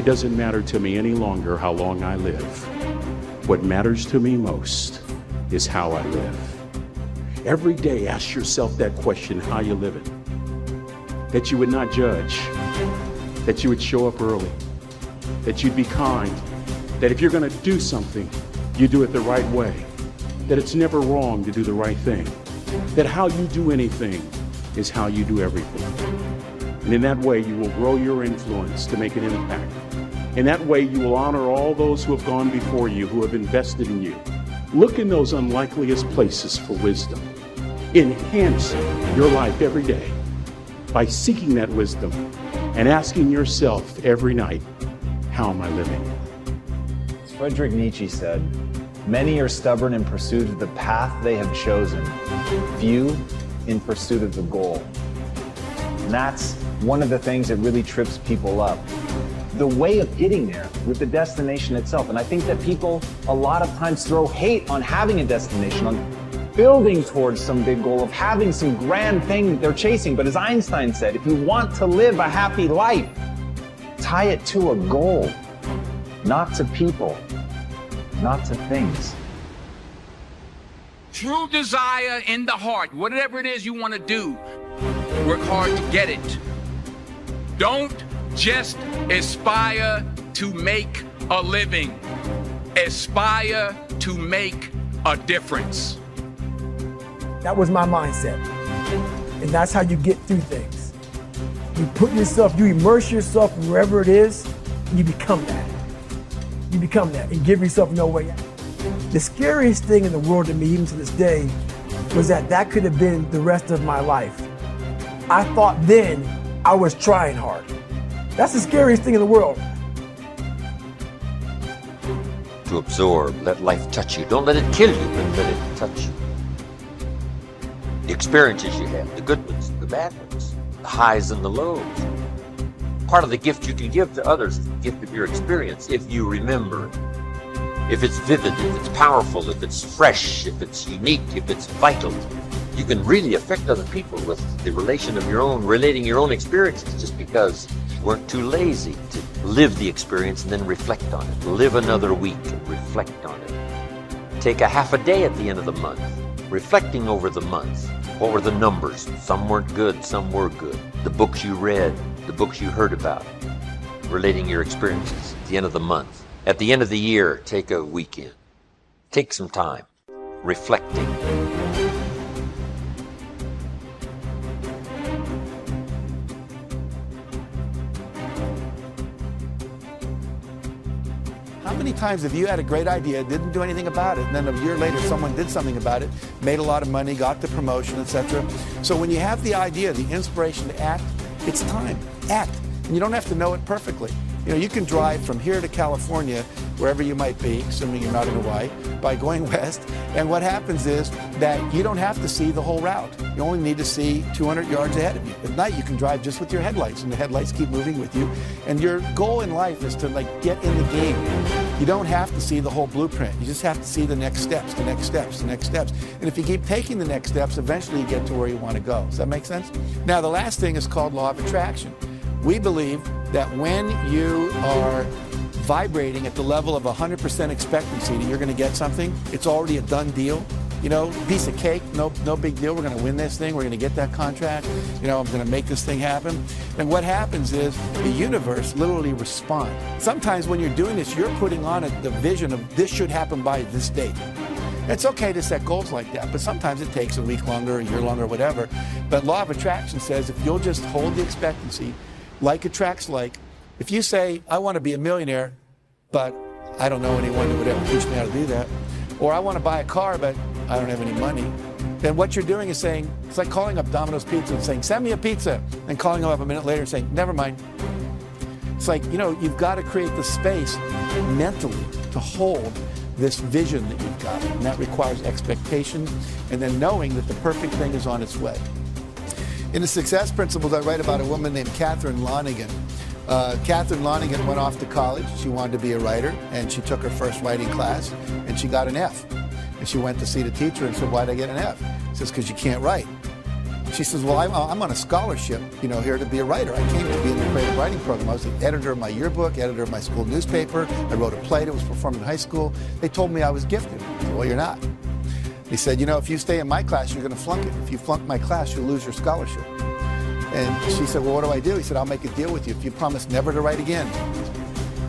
It doesn't matter to me any longer how long I live. What matters to me most is how I live. Every day, ask yourself that question, how you living? That you would not judge, that you would show up early, that you'd be kind, that if you're going to do something, you do it the right way, that it's never wrong to do the right thing, that how you do anything is how you do everything. And in that way, you will grow your influence to make an impact. In that way, you will honor all those who have gone before you, who have invested in you. Look in those unlikeliest places for wisdom. Enhance your life every day by seeking that wisdom and asking yourself every night, how am I living? Friedrich Nietzsche said, "Many are stubborn in pursuit of the path they have chosen, few in pursuit of the goal." And that's one of the things that really trips people up. The way of getting there with the destination itself. And I think that people a lot of times throw hate on having a destination, on building towards some big goal, of having some grand thing they're chasing. But as Einstein said, if you want to live a happy life, tie it to a goal, not to people, not to things. True desire in the heart, whatever it is you want to do, work hard to get it. Don't just aspire to make a living. Aspire to make a difference. That was my mindset. And that's how you get through things. You put yourself, you immerse yourself wherever it is, and you become that. You become that and give yourself no way out. The scariest thing in the world to me, even to this day, was that could have been the rest of my life. I thought then I was trying hard. That's the scariest thing in the world. To absorb, let life touch you. Don't let it kill you, but let it touch you. The experiences you have, the good ones, the bad ones, the highs and the lows. Part of the gift you can give to others is the gift of your experience, if you remember. If it's vivid, if it's powerful, if it's fresh, if it's unique, if it's vital. You can really affect other people with the relating your own experiences, just because you weren't too lazy to live the experience and then reflect on it. Live another week and reflect on it. Take a half a day at the end of the month, reflecting over the month. What were the numbers? Some weren't good, some were good. The books you read, the books you heard about, relating your experiences at the end of the month. At the end of the year, take a weekend. Take some time reflecting. How many times have you had a great idea, didn't do anything about it, and then a year later someone did something about it, made a lot of money, got the promotion, etc. So when you have the idea, the inspiration to act, it's time. Act. And you don't have to know it perfectly. You know, you can drive from here to California, wherever you might be, assuming you're not in Hawaii, by going west. And what happens is that you don't have to see the whole route. You only need to see 200 yards ahead of you. At night, you can drive just with your headlights, and the headlights keep moving with you. And your goal in life is to get in the game. You don't have to see the whole blueprint. You just have to see the next steps, the next steps, the next steps. And if you keep taking the next steps, eventually you get to where you want to go. Does that make sense? Now, the last thing is called law of attraction. We believe that when you are vibrating at the level of 100% expectancy that you're going to get something, it's already a done deal. You know, piece of cake, no big deal. We're going to win this thing. We're going to get that contract. You know, I'm going to make this thing happen. And what happens is the universe literally responds. Sometimes when you're doing this, you're putting on the vision of this should happen by this date. It's okay to set goals like that, but sometimes it takes a week longer, a year longer, whatever. But law of attraction says if you'll just hold the expectancy, like attracts like. If you say, I want to be a millionaire, but I don't know anyone that would ever teach me how to do that, or I want to buy a car, but I don't have any money, then what you're doing is saying, it's like calling up Domino's Pizza and saying, send me a pizza, and calling them up a minute later and saying, never mind. It's like, you know, you've got to create the space mentally to hold this vision that you've got, and that requires expectation and then knowing that the perfect thing is on its way. In the Success Principles, I write about a woman named Catherine Lonigan. Catherine Lonigan went off to college. She wanted to be a writer, and she took her first writing class, and she got an F. And she went to see the teacher and said, why'd I get an F? She says, because you can't write. She says, well, I'm on a scholarship, here to be a writer. I came to be in the creative writing program. I was the editor of my yearbook, editor of my school newspaper. I wrote a play that was performed in high school. They told me I was gifted. I said, well, you're not. They said, if you stay in my class, you're going to flunk it. If you flunk my class, you'll lose your scholarship. And she said, well, what do I do? He said, I'll make a deal with you. If you promise never to write again,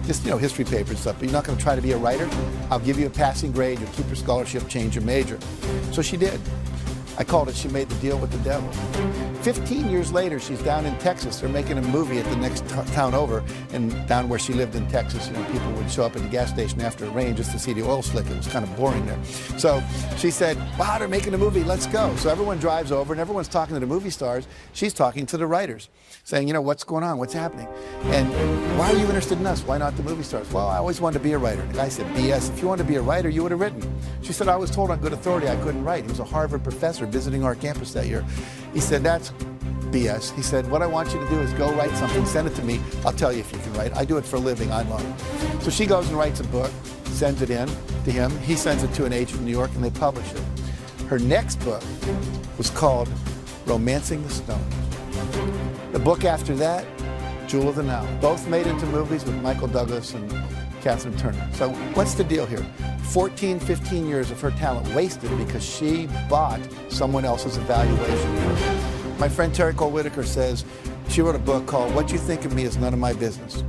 just, history paper and stuff, but you're not going to try to be a writer, I'll give you a passing grade, you'll keep your scholarship, change your major. So she did. I called it, she made the deal with the devil. 15 years later, she's down in Texas. They're making a movie at the next town over, and down where she lived in Texas, people would show up at the gas station after it rained just to see the oil slick. It was kind of boring there. So she said, wow, they're making a movie, let's go. So everyone drives over, and everyone's talking to the movie stars. She's talking to the writers, saying, what's going on, what's happening? And why are you interested in us? Why not the movie stars? Well, I always wanted to be a writer. The guy said, BS, if you wanted to be a writer, you would have written. She said, I was told on good authority I couldn't write. He was a Harvard professor visiting our campus that year. He said, that's BS. He said, what I want you to do is go write something, send it to me. I'll tell you if you can write. I do it for a living, I love it. So she goes and writes a book, sends it in to him. He sends it to an agent in New York, and they publish it. Her next book was called Romancing the Stone. The book after that, Jewel of the Nile. Both made into movies with Michael Douglas and Catherine Turner. So what's the deal here? 14, 15 years of her talent wasted because she bought someone else's evaluation of her. My friend Terry Cole Whitaker says, she wrote a book called What You Think of Me Is None of My Business.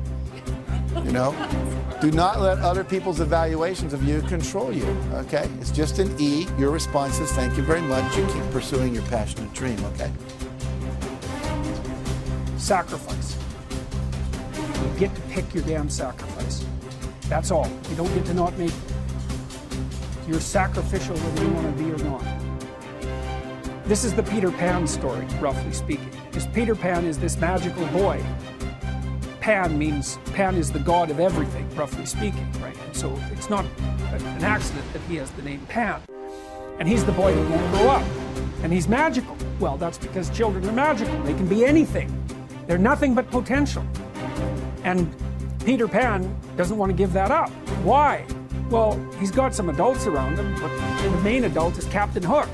Do not let other people's evaluations of you control you, okay? It's just an E. Your response is, thank you very much. You keep pursuing your passionate dream, okay? Sacrifice. You get to pick your damn sacrifice. That's all. You don't get to not make it. You're sacrificial whether you want to be or not. This is the Peter Pan story, roughly speaking. Because Peter Pan is this magical boy. Pan is the god of everything, roughly speaking, right? And so it's not an accident that he has the name Pan. And he's the boy that won't grow up. And he's magical. Well, that's because children are magical. They can be anything. They're nothing but potential. And Peter Pan doesn't want to give that up. Why? Well, he's got some adults around him, but the main adult is Captain Hook.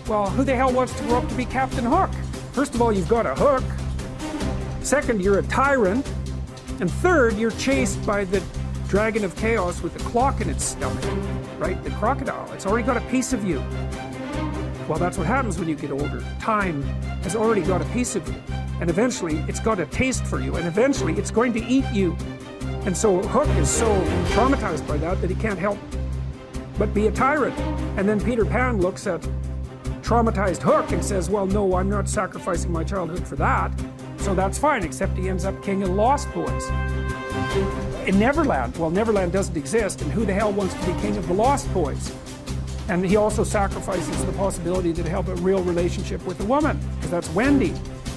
Well, who the hell wants to grow up to be Captain Hook? First of all, you've got a hook. Second, you're a tyrant. And third, you're chased by the dragon of chaos with a clock in its stomach, right? The crocodile. It's already got a piece of you. Well, that's what happens when you get older. Time has already got a piece of you. And eventually, it's got a taste for you. And eventually, it's going to eat you. And so Hook is so traumatized by that he can't help but be a tyrant. And then Peter Pan looks at traumatized Hook and says, well, no, I'm not sacrificing my childhood for that. So that's fine, except he ends up king of the Lost Boys. In Neverland, well, Neverland doesn't exist, and who the hell wants to be king of the Lost Boys? And he also sacrifices the possibility to have a real relationship with a woman, because that's Wendy,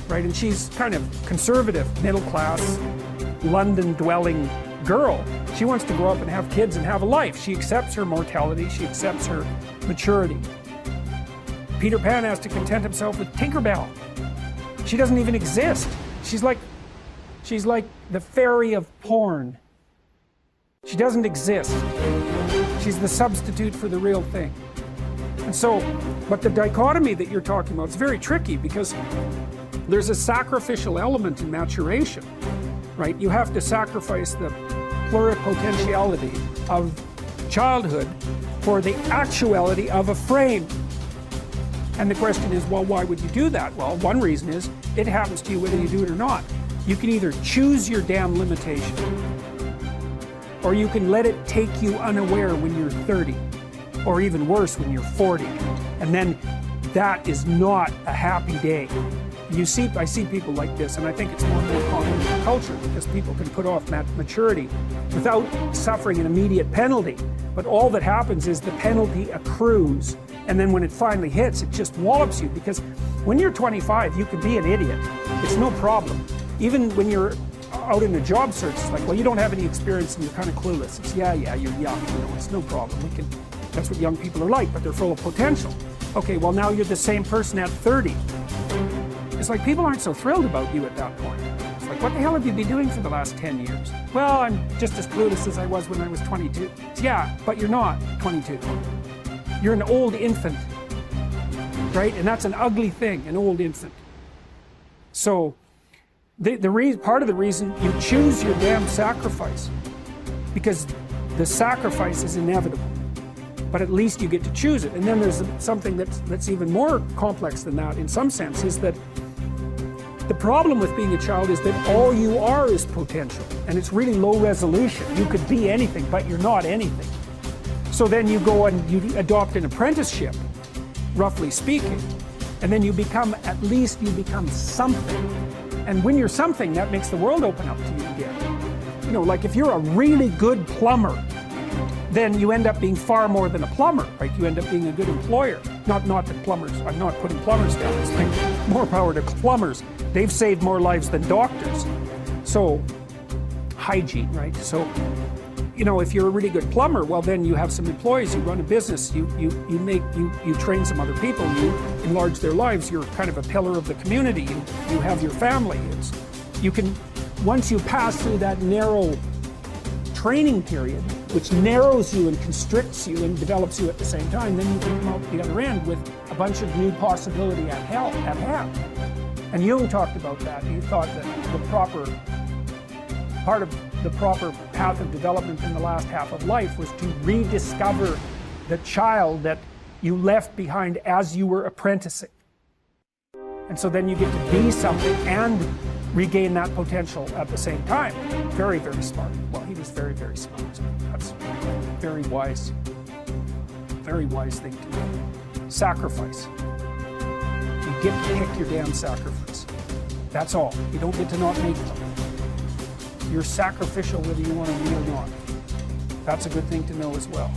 right? And she's kind of conservative, middle-class, London-dwelling girl. She wants to grow up and have kids and have a life. She accepts her mortality. She accepts her maturity. Peter Pan has to content himself with Tinkerbell. She doesn't even exist. She's like the fairy of porn. She doesn't exist. She's the substitute for the real thing. And so, but the dichotomy that you're talking about is very tricky because there's a sacrificial element in maturation, right? You have to sacrifice the pluripotentiality of childhood for the actuality of a frame. And the question is, well, why would you do that? Well, one reason is it happens to you whether you do it or not. You can either choose your damn limitation, or you can let it take you unaware when you're 30, or even worse, when you're 40. And then that is not a happy day. I see people like this, and I think it's more and more common in our culture because people can put off maturity without suffering an immediate penalty. But all that happens is the penalty accrues, and then when it finally hits, it just wallops you, because when you're 25, you can be an idiot. It's no problem. Even when you're out in a job search, it's like, well, you don't have any experience and you're kind of clueless. It's, yeah, you're young, it's no problem. That's what young people are like, but they're full of potential. Okay, well, now you're the same person at 30. It's like people aren't so thrilled about you at that point. It's like, what the hell have you been doing for the last 10 years? Well, I'm just as clueless as I was when I was 22. Yeah, but you're not 22. You're an old infant. right? And that's an ugly thing, an old infant. So part of the reason you choose your damn sacrifice, because the sacrifice is inevitable, but at least you get to choose it. And then there's something that's even more complex than that in some sense, is that the problem with being a child is that all you are is potential, and it's really low resolution. You could be anything, but you're not anything. So then you go and you adopt an apprenticeship, roughly speaking, and then you become something. And when you're something, that makes the world open up to you again. You know, like if you're a really good plumber, then you end up being far more than a plumber, right? You end up being a good employer. Not that plumbers, I'm not putting plumbers down. It's like more power to plumbers. They've saved more lives than doctors. So, hygiene, right? So, you know, if you're a really good plumber, well, then you have some employees, you run a business, you train some other people, you enlarge their lives, you're kind of a pillar of the community, you have your family. Once you pass through that narrow training period, which narrows you and constricts you and develops you at the same time, then you can come out the other end with a bunch of new possibility at hand. And Jung talked about that. He thought that part of the proper path of development in the last half of life was to rediscover the child that you left behind as you were apprenticing. And so then you get to be something and regain that potential at the same time. Very, very smart. Well, he was very, very smart. So that's very wise thing to do. Sacrifice. You get to pick your damn sacrifice. That's all. You don't get to not make them. You're sacrificial whether you want to be or not. That's a good thing to know as well.